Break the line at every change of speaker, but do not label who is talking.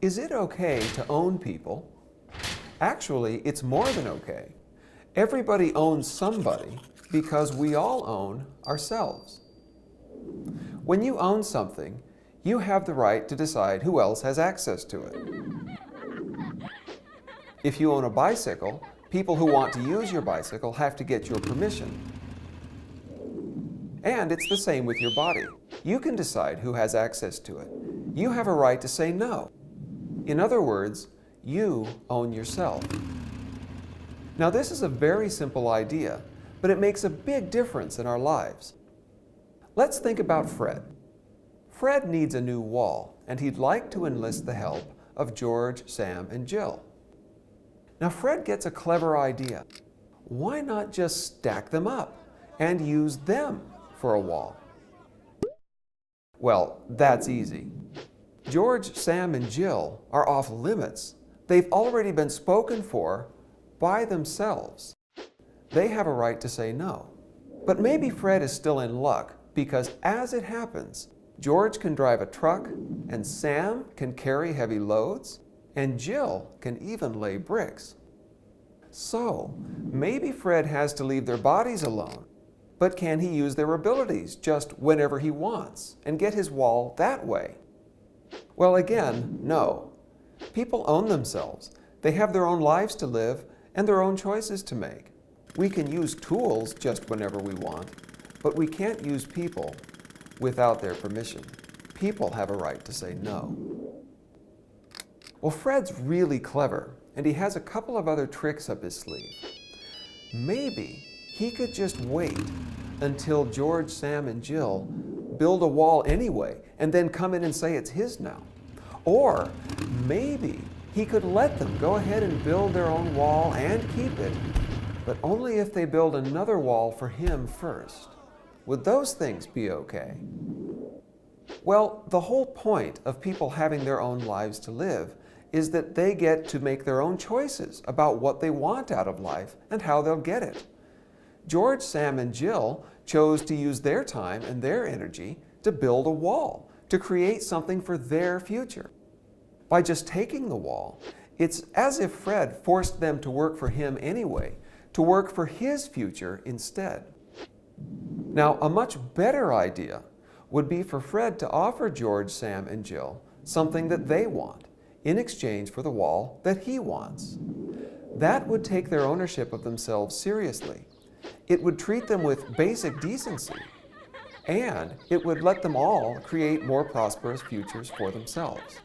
Is it okay to own people? Actually, it's more than okay. Everybody owns somebody because we all own ourselves. When you own something, you have the right to decide who else has access to it. If you own a bicycle, people who want to use your bicycle have to get your permission. And it's the same with your body. You can decide who has access to it. You have a right to say no. In other words, you own yourself. Now, this is a very simple idea, but it makes a big difference in our lives. Let's think about Fred. Fred needs a new wall, and he'd like to enlist the help of George, Sam, and Jill. Now, Fred gets a clever idea. Why not just stack them up and use them for a wall? Well, that's easy. George, Sam, and Jill are off limits. They've already been spoken for by themselves. They have a right to say no. But maybe Fred is still in luck because as it happens, George can drive a truck, and Sam can carry heavy loads, and Jill can even lay bricks. So, maybe Fred has to leave their bodies alone, but can he use their abilities just whenever he wants and get his wall that way? Well, again, no. People own themselves. They have their own lives to live and their own choices to make. We can use tools just whenever we want, but we can't use people without their permission. People have a right to say no. Well, Fred's really clever, and he has a couple of other tricks up his sleeve. Maybe he could just wait until George, Sam, and Jill build a wall anyway, and then come in and say it's his now. Or maybe he could let them go ahead and build their own wall and keep it, but only if they build another wall for him first. Would those things be okay? Well, the whole point of people having their own lives to live is that they get to make their own choices about what they want out of life and how they'll get it. George, Sam, and Jill chose to use their time and their energy to build a wall, to create something for their future. By just taking the wall, it's as if Fred forced them to work for him anyway, to work for his future instead. Now, a much better idea would be for Fred to offer George, Sam, and Jill something that they want in exchange for the wall that he wants. That would take their ownership of themselves seriously. It would treat them with basic decency, and it would let them all create more prosperous futures for themselves.